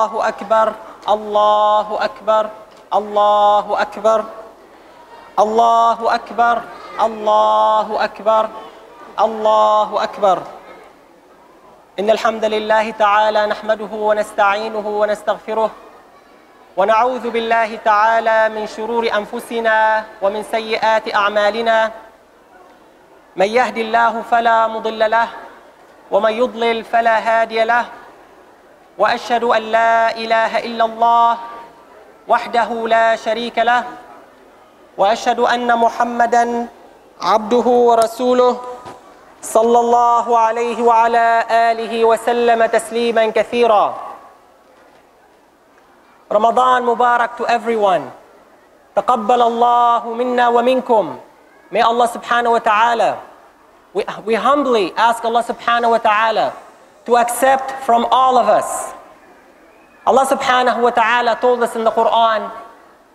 الله أكبر الله أكبر الله أكبر الله أكبر الله أكبر الله أكبر. إن الحمد لله تعالى نحمده ونستعينه ونستغفره ونعوذ بالله تعالى من شرور أنفسنا ومن سيئات أعمالنا. من يهد الله فلا مضل له ومن يضلل فلا هادي له. وأشهد أن لا إله إلا الله وحده لا شريك له وأشهد أن محمدًا عبده ورسوله صلى الله عليه وعلى آله وسلم تسليمًا كثيرا. Ramadan Mubarak to everyone. تقبل الله منا ومنكم. May Allah subhanahu wa ta'ala, we humbly ask Allah subhanahu wa ta'ala to accept from all of us. Allah subhanahu wa ta'ala told us in the Quran,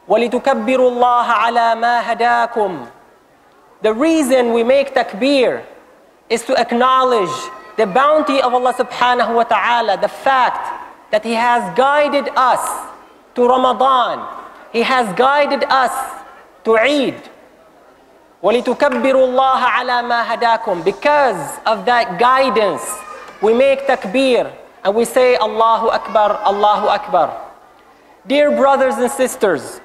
وَلِتُكَبِّرُوا اللَّهَ عَلَى مَا هَدَاكُمْ. The reason we make takbir is to acknowledge the bounty of Allah subhanahu wa ta'ala, the fact that He has guided us to Ramadan. He has guided us to Eid. وَلِتُكَبِّرُوا اللَّهَ عَلَى مَا هَدَاكُمْ. Because of that guidance, we make takbir and we say Allahu Akbar, Allahu Akbar. Dear brothers and sisters,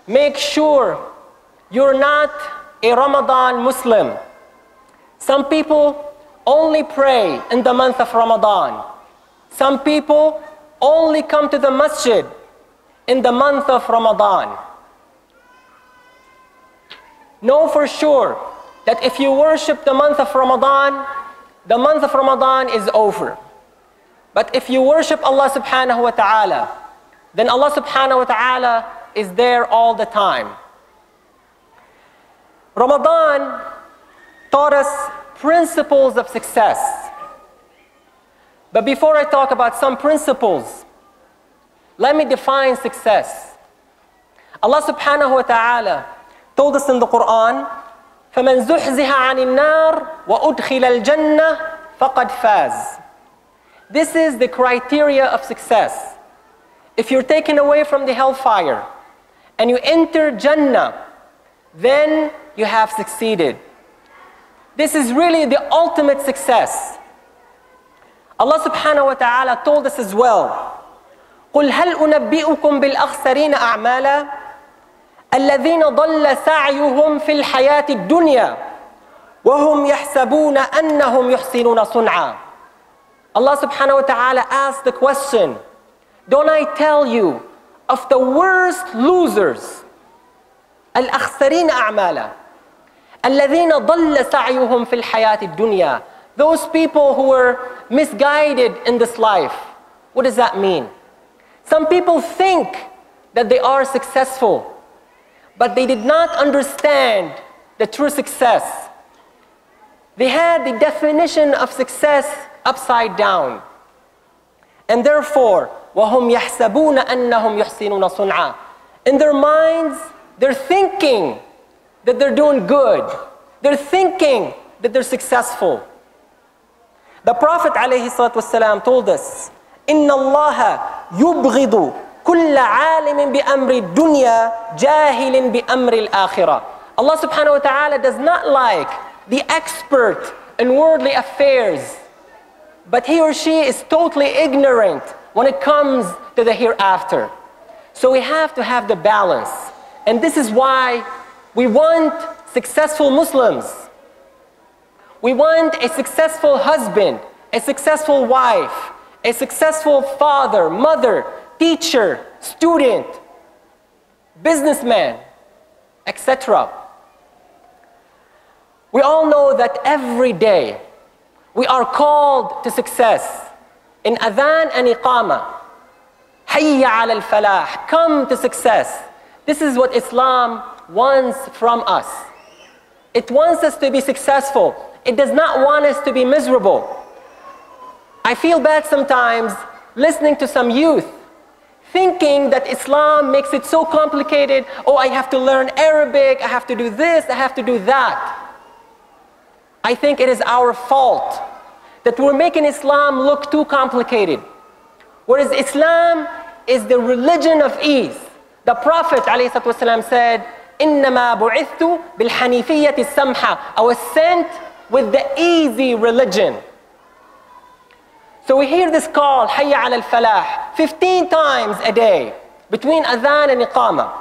make sure you're not a Ramadan Muslim. Some people only pray in the month of Ramadan. Some people only come to the masjid in the month of Ramadan. Know for sure that if you worship the month of Ramadan, the month of Ramadan is over. But if you worship Allah subhanahu wa ta'ala, then Allah subhanahu wa ta'ala is there all the time. Ramadan taught us principles of success. But before I talk about some principles, let me define success. Allah subhanahu wa ta'ala told us in the Quran, فَمَنْ زُحْزِهَ عَنِ النَّارِ وَأُدْخِلَ الْجَنَّةِ فَقَدْ فَازَ. This is the criteria of success. If you're taken away from the hellfire and you enter Jannah, then you have succeeded. This is really the ultimate success. Allah subhanahu wa ta'ala told us as well, قُلْ هَلْ أُنَبِّئُكُمْ بِالْأَخْسَرِينَ أَعْمَالًا الذين ضل سعيهم في الحياة الدنيا وهم يحسبون أنهم يحسنون صنعا. Allah subhanahu wa ta'ala asked the question, don't I tell you of the worst losers, الأخسرين أعمالا الذين ضل سعيهم في الحياة الدنيا, those people who were misguided in this life. What does that mean? Some people think that they are successful, but they did not understand the true success. They had the definition of success upside down. And therefore, وَهُمْ يَحْسَبُونَ أَنَّهُمْ يُحْسِنُونَ صُنْعًا. In their minds, they're thinking that they're doing good. They're thinking that they're successful. The Prophet ﷺ told us, إِنَّ اللَّهَ يُبْغِضُ كل عالم بأمر الدنيا جاهل بأمر الآخرة. Allah subhanahu wa ta'ala does not like the expert in worldly affairs, but he or she is totally ignorant when it comes to the hereafter. So we have to have the balance. And this is why we want successful Muslims. We want a successful husband, a successful wife, a successful father, mother, teacher, student, businessman, etc. We all know that every day we are called to success. In adhan and iqama, hayya ala al-falah, come to success. This is what Islam wants from us. It wants us to be successful. It does not want us to be miserable. I feel bad sometimes listening to some youth thinking that Islam makes it so complicated. Oh, I have to learn Arabic, I have to do this, I have to do that. I think it is our fault that we're making Islam look too complicated. Whereas Islam is the religion of ease. The Prophet ﷺ said, إِنَّمَا بُعِثْتُ بِالْحَنِيفِيَّةِ السَّمْحَةِ. I was sent with the easy religion. So we hear this call, حَيَّ عَلَى الْفَلَاحِ, 15 times a day, between adhan and iqamah.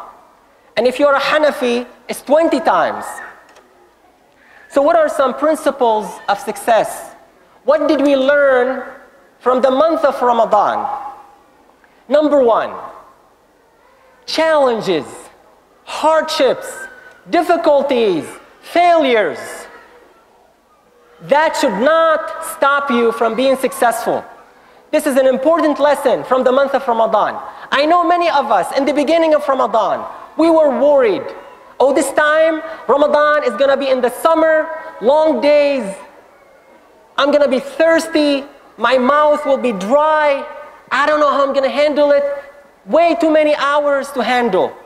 And if you're a Hanafi, it's 20 times. So what are some principles of success? What did we learn from the month of Ramadan? Number one, challenges, hardships, difficulties, failures. That should not stop you from being successful. This is an important lesson from the month of Ramadan. I know many of us in the beginning of Ramadan, we were worried. Oh, this time Ramadan is gonna be in the summer, long days. I'm gonna be thirsty, my mouth will be dry. I don't know how I'm gonna handle it. Way too many hours to handle.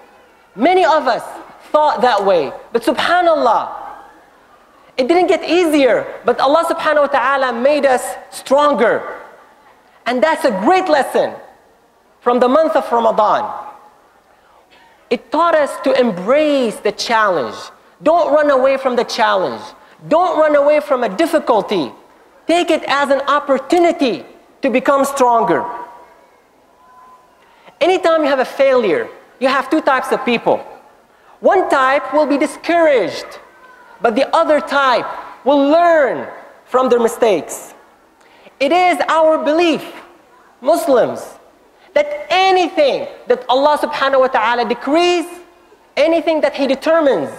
Many of us thought that way, but subhanallah, it didn't get easier, but Allah subhanahu wa ta'ala made us stronger. And that's a great lesson from the month of Ramadan. It taught us to embrace the challenge. Don't run away from the challenge. Don't run away from a difficulty. Take it as an opportunity to become stronger. Anytime you have a failure, you have two types of people. One type will be discouraged, but the other type will learn from their mistakes. It is our belief, Muslims, that anything that Allah subhanahu wa ta'ala decrees, anything that He determines,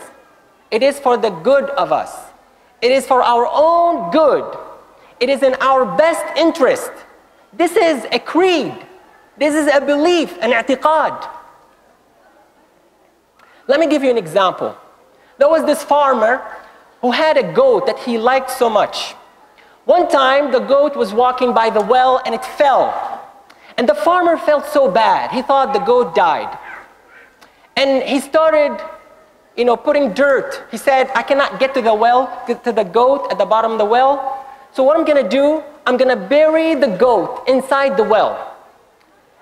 it is for the good of us. It is for our own good. It is in our best interest. This is a creed. This is a belief, an i'tiqad. Let me give you an example. There was this farmer who had a goat that he liked so much. One time, the goat was walking by the well and it fell. And the farmer felt so bad. He thought the goat died. And he started, putting dirt. He said, I cannot get to the well, to the goat at the bottom of the well. So what I'm gonna do, I'm gonna bury the goat inside the well.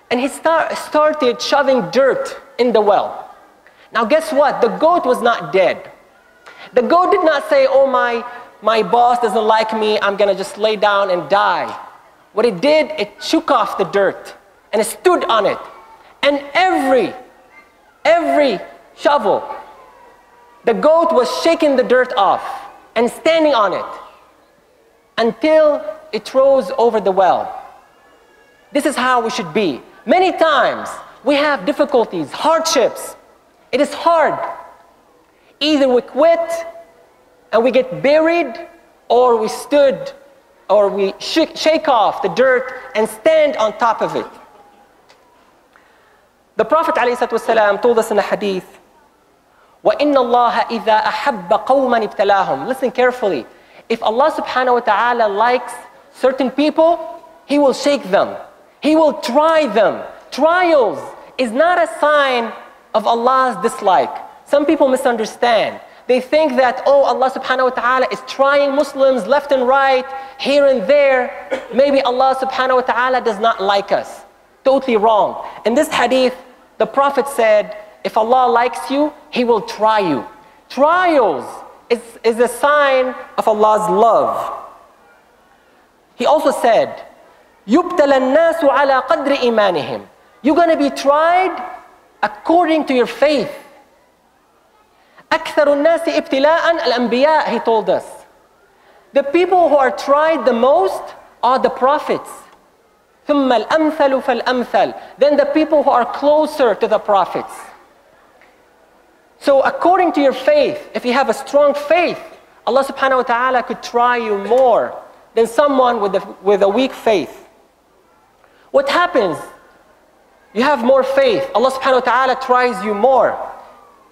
And he started shoving dirt in the well. Now guess what? The goat was not dead. The goat did not say, oh, my boss doesn't like me, I'm gonna just lay down and die. What it did, it shook off the dirt and it stood on it. And every shovel, the goat was shaking the dirt off and standing on it until it rose over the well. This is how we should be. Many times we have difficulties, hardships. It is hard. Either we quit and we get buried, or we stood, or we shake off the dirt and stand on top of it. The Prophet ﷺ told us in a hadith, وَإِنَّ اللَّهَ إِذَا أَحَبَّ قَوْمًا ابْتَلَاهُم. Listen carefully. If Allah subhanahu wa ta'ala likes certain people, He will shake them. He will try them. Trials is not a sign of Allah's dislike. Some people misunderstand. They think that, oh, Allah subhanahu wa ta'ala is trying Muslims left and right, here and there. Maybe Allah subhanahu wa ta'ala does not like us. Totally wrong. In this hadith, the Prophet said, if Allah likes you, He will try you. Trials is a sign of Allah's love. He also said, يُبْتَلَ النَّاسُ عَلَى قَدْرِ إِيمَانِهِمْ. You're going to be tried according to your faith. أَكْثَرُ النَّاسِ ابْتِلَاءً الْأَنْبِيَاء, He told us. The people who are tried the most are the prophets. ثُمَّ الْأَمْثَلُ فَالْأَمْثَلُ. Then the people who are closer to the prophets. So according to your faith, if you have a strong faith, Allah subhanahu wa ta'ala could try you more than someone with a weak faith. What happens? You have more faith. Allah subhanahu wa ta'ala tries you more.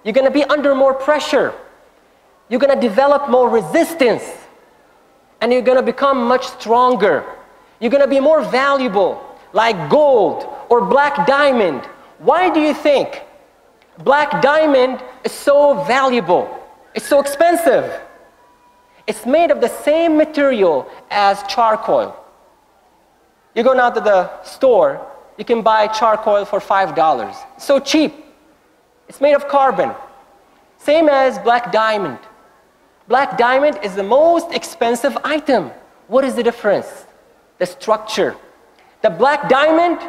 You're going to be under more pressure. You're going to develop more resistance. And you're going to become much stronger. You're going to be more valuable, like gold or black diamond. Why do you think black diamond is so valuable? It's so expensive. It's made of the same material as charcoal. You go now to the store you can buy charcoal for $5. So cheap. It's made of carbon. Same as black diamond. Black diamond is the most expensive item. What is the difference? The structure. The black diamond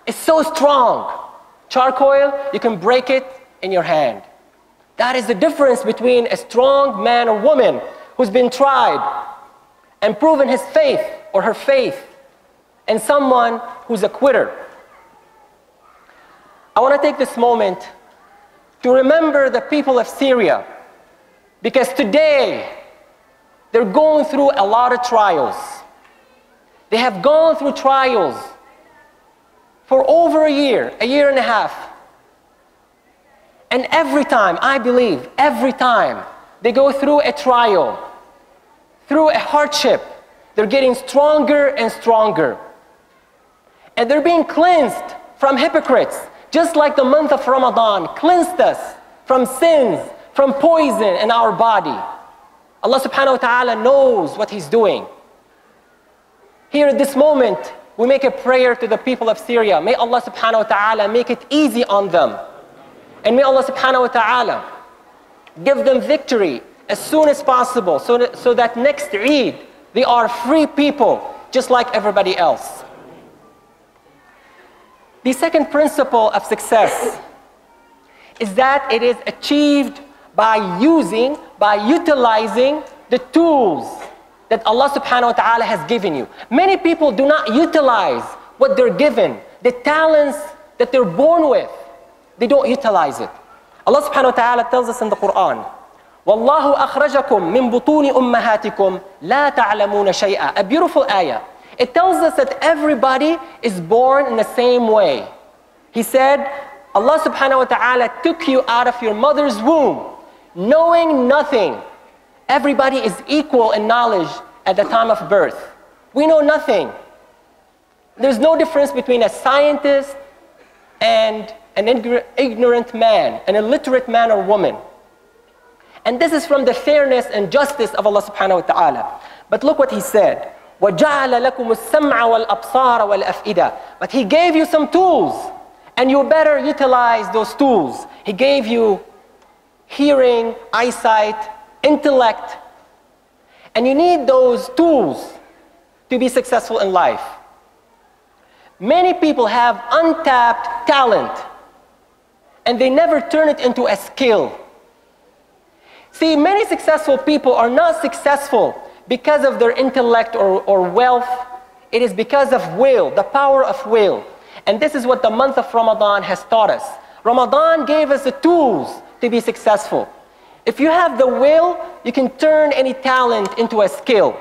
is so strong. Charcoal, you can break it in your hand. That is the difference between a strong man or woman who's been tried and proven his faith or her faith, and someone who's a quitter. I want to take this moment to remember the people of Syria, because today they're going through a lot of trials. They have gone through trials for over a year and a half. And every time, I believe, every time they go through a trial, through a hardship, they're getting stronger and stronger. And they're being cleansed from hypocrites, just like the month of Ramadan cleansed us from sins, from poison in our body. Allah subhanahu wa ta'ala knows what He's doing. Here at this moment, we make a prayer to the people of Syria. May Allah subhanahu wa ta'ala make it easy on them. And may Allah subhanahu wa ta'ala give them victory as soon as possible, so that next Eid, they are free people, just like everybody else. The second principle of success is that it is achieved by utilizing the tools that Allah subhanahu wa ta'ala has given you. Many people do not utilize what they're given, the talents that they're born with. They don't utilize it. Allah subhanahu wa ta'ala tells us in the Quran, وَاللَّهُ أَخْرَجَكُم مِّن بُطُونِ أُمَّهَاتِكُمْ لَا تَعْلَمُونَ شَيْئًا. A beautiful ayah. It tells us that everybody is born in the same way. He said, Allah subhanahu wa ta'ala took you out of your mother's womb, knowing nothing. Everybody is equal in knowledge at the time of birth. We know nothing. There's no difference between a scientist and an ignorant man, an illiterate man or woman. And this is from the fairness and justice of Allah subhanahu wa ta'ala. But look what He said. وَجَعَلَ لَكُمُ السَّمْعَ وَالْأَبْصَارَ وَالْأَفْئِدَةَ. But He gave you some tools, and you better utilize those tools. He gave you hearing, eyesight, intellect, and you need those tools to be successful in life. Many people have untapped talent, and they never turn it into a skill. See, many successful people are not successful because of their intellect or wealth. It is because of will, the power of will. And this is what the month of Ramadan has taught us. Ramadan gave us the tools to be successful. If you have the will, you can turn any talent into a skill.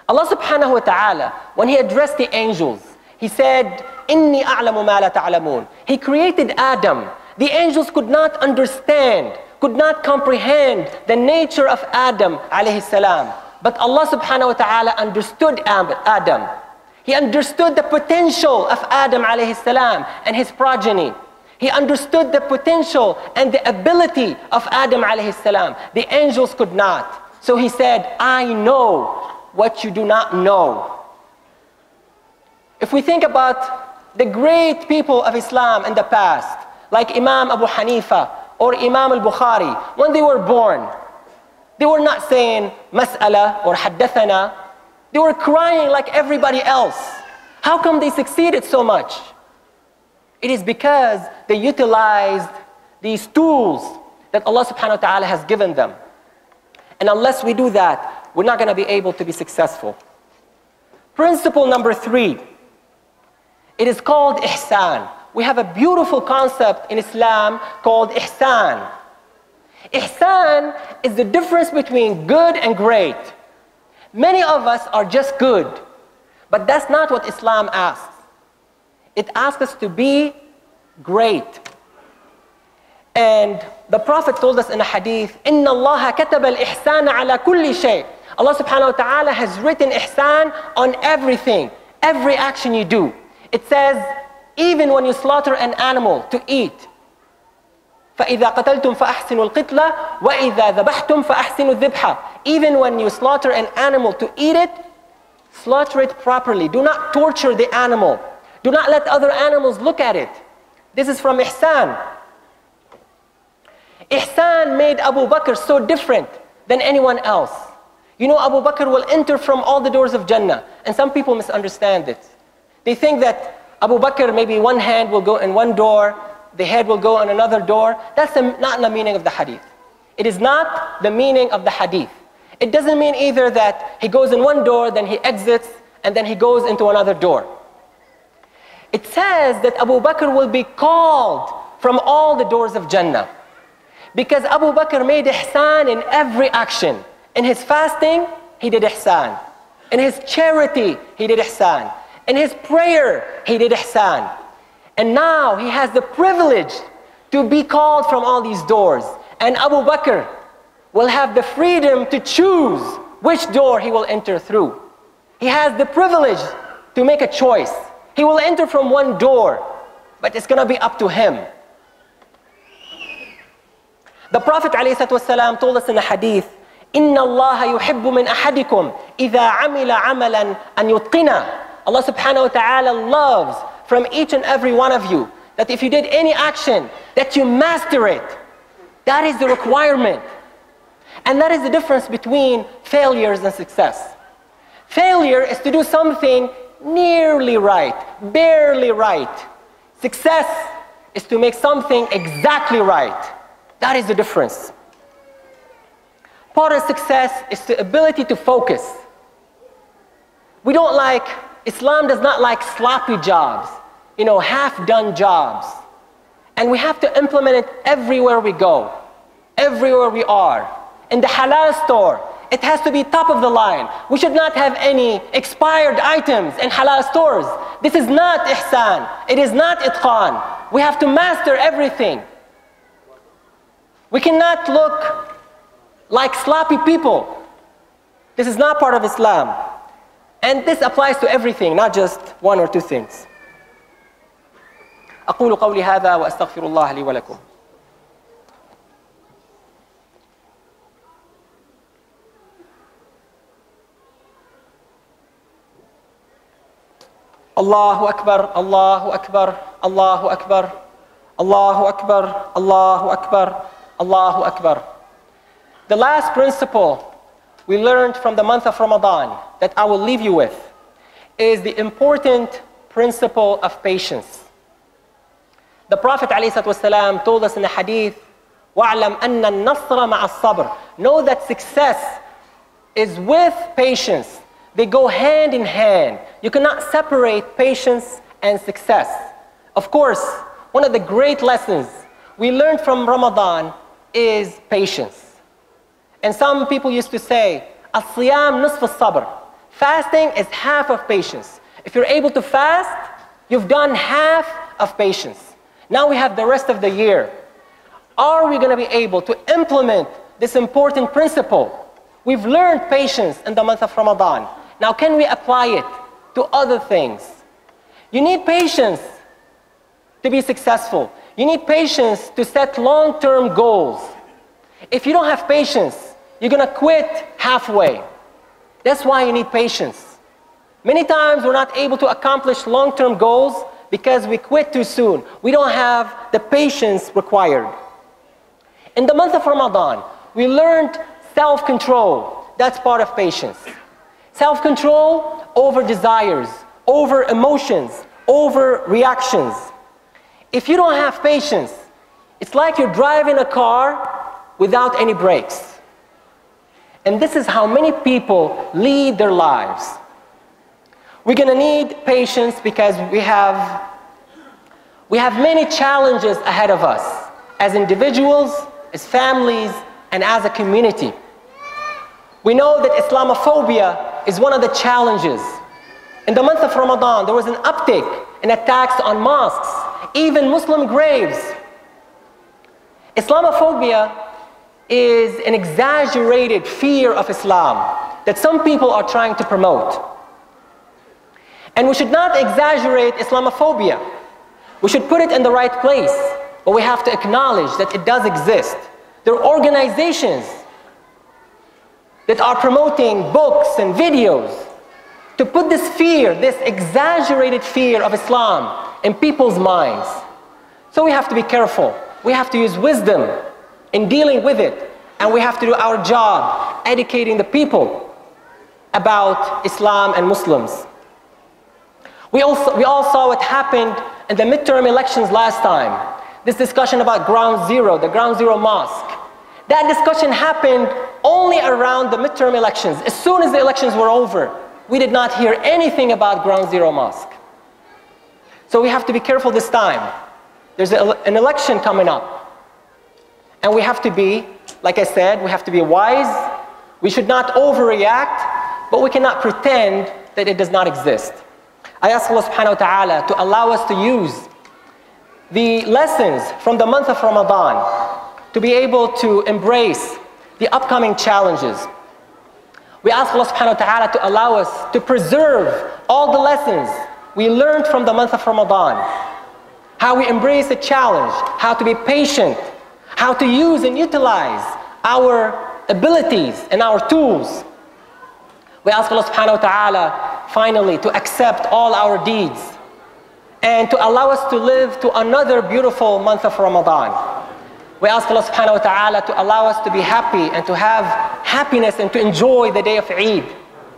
Allah subhanahu wa ta'ala, when He addressed the angels, He said, إِنِّي أَعْلَمُ مَا لَا تَعْلَمُونَ. He created Adam. The angels could not understand, could not comprehend the nature of Adam alayhi salam. But Allah subhanahu wa ta'ala understood Adam. He understood the potential of Adam alayhi salam and his progeny. He understood the potential and the ability of Adam alayhi salam. The angels could not. So He said, I know what you do not know. If we think about the great people of Islam in the past, like Imam Abu Hanifa or Imam al-Bukhari, when they were born, they were not saying mas'ala or haddathana. They were crying like everybody else. How come they succeeded so much? It is because they utilized these tools that Allah subhanahu wa ta'ala has given them. And unless we do that, we're not going to be able to be successful. Principle number 3. It is called ihsan. We have a beautiful concept in Islam called ihsan. Ihsan is the difference between good and great. Many of us are just good, but that's not what Islam asks. It asks us to be great. And the Prophet told us in a hadith, إِنَّ اللَّهَ كَتَبَ الْإِحْسَانَ عَلَى كُلِّ شَيْءٍ. Allah subhanahu wa ta'ala has written ihsan on everything, every action you do. It says, even when you slaughter an animal to eat, فَإِذَا قَتَلْتُمْ فَأَحْسِنُوا الْقِتْلَةَ وَإِذَا ذَبَحْتُمْ فَأَحْسِنُوا الذِّبْحَةَ. Even when you slaughter an animal to eat it, slaughter it properly. Do not torture the animal. Do not let other animals look at it. This is from ihsan. Ihsan made Abu Bakr so different than anyone else. You know, Abu Bakr will enter from all the doors of Jannah, and some people misunderstand it. They think that Abu Bakr, maybe one hand will go in one door, the head will go in another door. That's not the meaning of the hadith. It is not the meaning of the hadith. It doesn't mean either that he goes in one door, then he exits, and then he goes into another door. It says that Abu Bakr will be called from all the doors of Jannah. Because Abu Bakr made ihsan in every action. In his fasting, he did ihsan. In his charity, he did ihsan. In his prayer, he did ihsan. And now he has the privilege to be called from all these doors. And Abu Bakr will have the freedom to choose which door he will enter through. He has the privilege to make a choice. He will enter from one door, but it's going to be up to him. The Prophet ﷺ told us in a hadith, إِنَّ اللَّهَ يُحِبُّ مِنْ أَحَدِكُمْ إِذَا عَمِلَ عَمَلًا أَنْ يُتْقِنَهُ. Allah subhanahu wa ta'ala loves from each and every one of you that if you did any action, that you master it. That is the requirement. And that is the difference between failures and success. Failure is to do something nearly right, barely right. Success is to make something exactly right. That is the difference. Part of success is the ability to focus. We don't like, Islam does not like sloppy jobs, you know, half-done jobs. And we have to implement it everywhere we go, everywhere we are. In the halal store, it has to be top of the line. We should not have any expired items in halal stores. This is not ihsan. It is not itqan. We have to master everything. We cannot look like sloppy people. This is not part of Islam. And this applies to everything, not just one or two things. أقول قولي هذا وأستغفر الله لي ولكم. الله أكبر الله أكبر الله أكبر الله أكبر الله أكبر الله أكبر. The last principle we learned from the month of Ramadan that I will leave you with is the important principle of patience. The Prophet ﷺ told us in the hadith, وَاعْلَمْ أَنَّ النَّصْرَ مَعَ الصَّبْرِ. Know that success is with patience. They go hand in hand. You cannot separate patience and success. Of course, one of the great lessons we learned from Ramadan is patience. And some people used to say, الصيام نصف الصبر. Fasting is half of patience. If you're able to fast, you've done half of patience. Now we have the rest of the year. Are we going to be able to implement this important principle? We've learned patience in the month of Ramadan. Now can we apply it to other things? You need patience to be successful. You need patience to set long-term goals. If you don't have patience, you're going to quit halfway. That's why you need patience. Many times we're not able to accomplish long-term goals because we quit too soon. We don't have the patience required. In the month of Ramadan, we learned self-control. That's part of patience. Self-control over desires, over emotions, over reactions. If you don't have patience, it's like you're driving a car without any brakes. And this is how many people lead their lives. We're going to need patience because we have many challenges ahead of us as individuals, as families, and as a community. We know that Islamophobia is one of the challenges. In the month of Ramadan, there was an uptick in attacks on mosques, even Muslim graves. Islamophobia is an exaggerated fear of Islam that some people are trying to promote. And we should not exaggerate Islamophobia. We should put it in the right place, but we have to acknowledge that it does exist. There are organizations that are promoting books and videos to to put this fear, this exaggerated fear of Islam in people's minds. So we have to be careful. We have to use wisdom in dealing with it. And we have to do our job educating the people about Islam and Muslims. We all saw what happened in the midterm elections last time. This discussion about Ground Zero, the Ground Zero Mosque. That discussion happened only around the midterm elections. As soon as the elections were over, we did not hear anything about Ground Zero Mosque. So we have to be careful this time. There's an election coming up. And we have to be, like I said, we have to be wise. We should not overreact, but we cannot pretend that it does not exist. I ask Allah subhanahu wa ta'ala to allow us to use the lessons from the month of Ramadan to be able to embrace the upcoming challenges. We ask Allah subhanahu wa ta'ala to allow us to preserve all the lessons we learned from the month of Ramadan. How we embrace a challenge, how to be patient, how to use and utilize our abilities and our tools. We ask Allah subhanahu wa ta'ala finally to accept all our deeds and to allow us to live to another beautiful month of Ramadan. We ask Allah subhanahu wa ta'ala to allow us to be happy and to have happiness and to enjoy the day of Eid.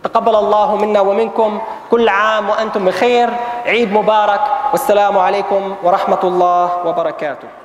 تقبل الله منا ومنكم كل عام وأنتم بخير عيد مبارك والسلام عليكم ورحمة الله وبركاته.